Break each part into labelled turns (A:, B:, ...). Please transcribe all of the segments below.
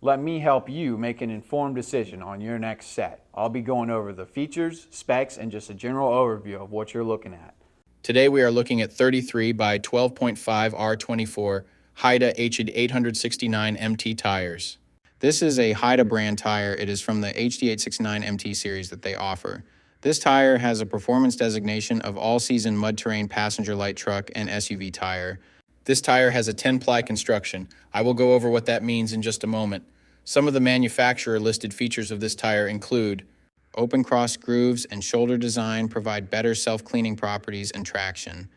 A: Let me help you make an informed decision on your next set. I'll be going over the features, specs, and just a general overview of what you're looking at.
B: Today we are looking at 33 by 12.5R24 Haida HD869 MT tires. This is a Haida brand tire. It is from the HD869 MT series that they offer. This tire has a performance designation of all-season mud-terrain passenger light truck and SUV tire. This tire has a 10-ply construction. I will go over what that means in just a moment. Some of the manufacturer-listed features of this tire include open cross grooves and shoulder design provide better self-cleaning properties and traction.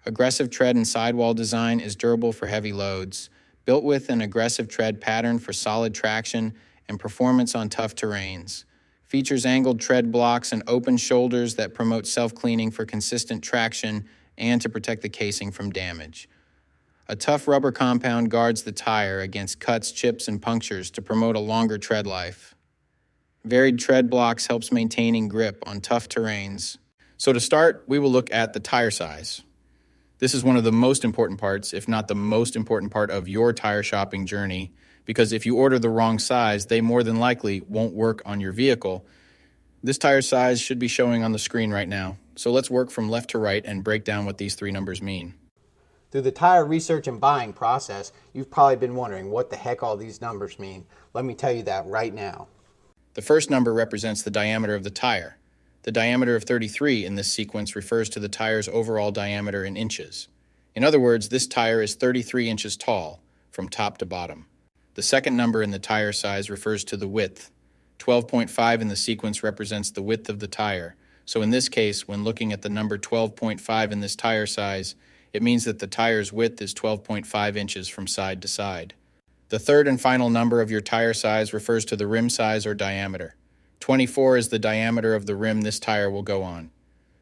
B: Aggressive tread and sidewall design is durable for heavy loads. Built with an aggressive tread pattern for solid traction and performance on tough terrains. Features angled tread blocks and open shoulders that promote self-cleaning for consistent traction and to protect the casing from damage. A tough rubber compound guards the tire against cuts, chips, and punctures to promote a longer tread life. Varied tread blocks helps maintaining grip on tough terrains. So to start, we will look at the tire size. This is one of the most important parts, if not the most important part of your tire shopping journey, because if you order the wrong size, they more than likely won't work on your vehicle. This tire size should be showing on the screen right now. So let's work from left to right and break down what these three numbers mean.
A: Through the tire research and buying process, you've probably been wondering what the heck all these numbers mean. Let me tell you that right now.
B: The first number represents the diameter of the tire. The diameter of 33 in this sequence refers to the tire's overall diameter in inches. In other words, this tire is 33 inches tall, from top to bottom. The second number in the tire size refers to the width. 12.5 in the sequence represents the width of the tire. So in this case, when looking at the number 12.5 in this tire size, it means that the tire's width is 12.5 inches from side to side. The third and final number of your tire size refers to the rim size or diameter. 24 is the diameter of the rim this tire will go on.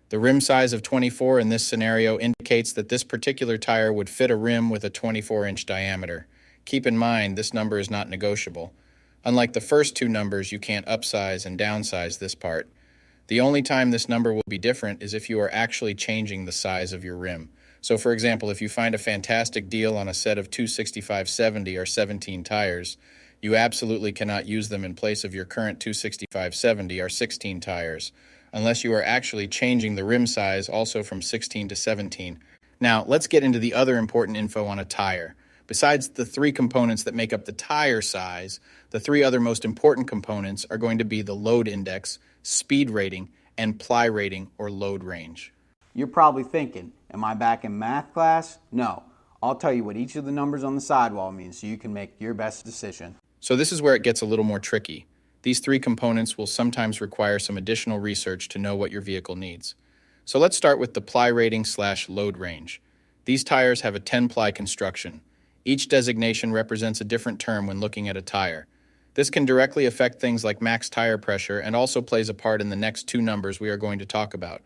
B: The rim size of 24 in this scenario indicates that this particular tire would fit a rim with a 24-inch diameter. Keep in mind, this number is not negotiable. Unlike the first two numbers, you can't upsize and downsize this part. The only time this number will be different is if you are actually changing the size of your rim. So for example, if you find a fantastic deal on a set of 265/70 or 17 tires, you absolutely cannot use them in place of your current 265/70 or 16 tires, unless you are actually changing the rim size also from 16 to 17. Now, let's get into the other important info on a tire. Besides the three components that make up the tire size, the three other most important components are going to be the load index, speed rating, and ply rating or load range.
A: You're probably thinking, am I back in math class? No. I'll tell you what each of the numbers on the sidewall means so you can make your best decision.
B: So this is where it gets a little more tricky. These three components will sometimes require some additional research to know what your vehicle needs. So let's start with the ply rating / load range. These tires have a 10-ply construction. Each designation represents a different term when looking at a tire. This can directly affect things like max tire pressure and also plays a part in the next two numbers we are going to talk about.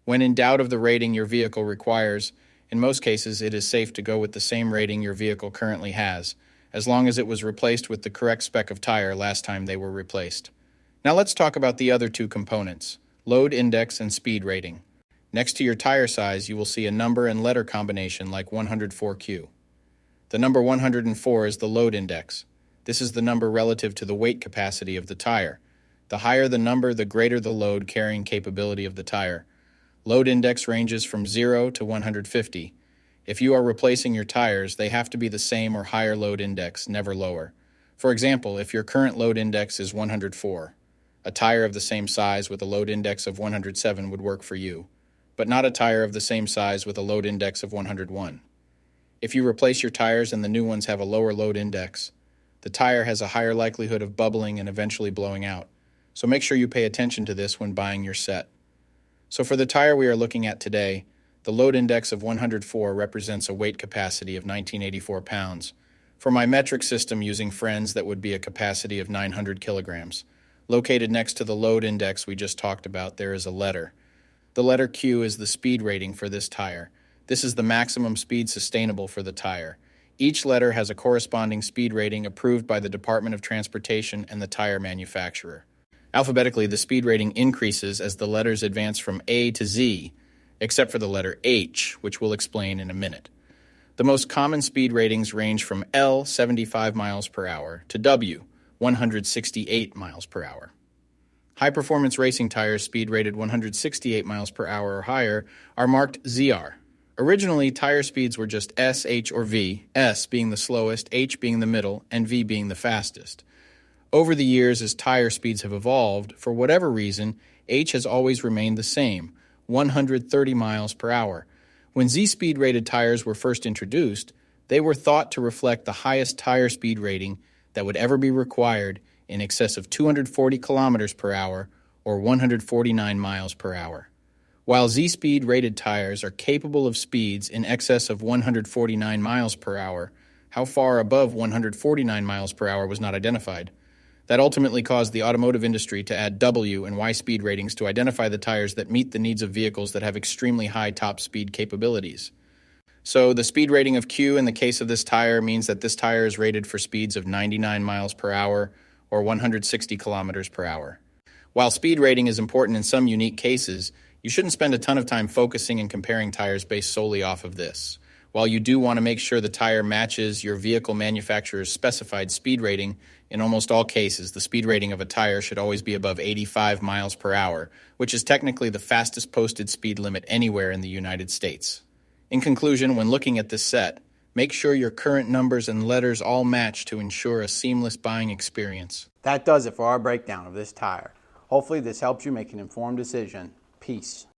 B: When in doubt of the rating your vehicle requires, in most cases it is safe to go with the same rating your vehicle currently has, as long as it was replaced with the correct spec of tire last time they were replaced. Now let's talk about the other two components, load index and speed rating. Next to your tire size, you will see a number and letter combination like 104Q. The number 104 is the load index. This is the number relative to the weight capacity of the tire. The higher the number, the greater the load carrying capability of the tire. Load index ranges from 0 to 150. If you are replacing your tires, they have to be the same or higher load index, never lower. For example, if your current load index is 104, a tire of the same size with a load index of 107 would work for you, but not a tire of the same size with a load index of 101. If you replace your tires and the new ones have a lower load index, the tire has a higher likelihood of bubbling and eventually blowing out. So make sure you pay attention to this when buying your set. So for the tire we are looking at today, the load index of 104 represents a weight capacity of 1984 pounds. For my metric system using friends, that would be a capacity of 900 kilograms. Located next to the load index we just talked about, there is a letter. The letter Q is the speed rating for this tire. This is the maximum speed sustainable for the tire. Each letter has a corresponding speed rating approved by the Department of Transportation and the tire manufacturer. Alphabetically, the speed rating increases as the letters advance from A to Z, except for the letter H, which we'll explain in a minute. The most common speed ratings range from L, 75 miles per hour, to W, 168 miles per hour. High-performance racing tires speed rated 168 miles per hour or higher are marked ZR. Originally, tire speeds were just S, H, or V, S being the slowest, H being the middle, and V being the fastest. Over the years, as tire speeds have evolved, for whatever reason, H has always remained the same, 130 miles per hour. When Z-speed rated tires were first introduced, they were thought to reflect the highest tire speed rating that would ever be required, in excess of 240 kilometers per hour or 149 miles per hour. While Z-speed rated tires are capable of speeds in excess of 149 miles per hour, how far above 149 miles per hour was not identified. That ultimately caused the automotive industry to add W and Y speed ratings to identify the tires that meet the needs of vehicles that have extremely high top speed capabilities. So the speed rating of Q in the case of this tire means that this tire is rated for speeds of 99 miles per hour or 160 kilometers per hour. While speed rating is important in some unique cases, you shouldn't spend a ton of time focusing and comparing tires based solely off of this. While you do want to make sure the tire matches your vehicle manufacturer's specified speed rating, in almost all cases, the speed rating of a tire should always be above 85 miles per hour, which is technically the fastest posted speed limit anywhere in the United States. In conclusion, when looking at this set, make sure your current numbers and letters all match to ensure a seamless buying experience.
A: That does it for our breakdown of this tire. Hopefully this helps you make an informed decision. Peace.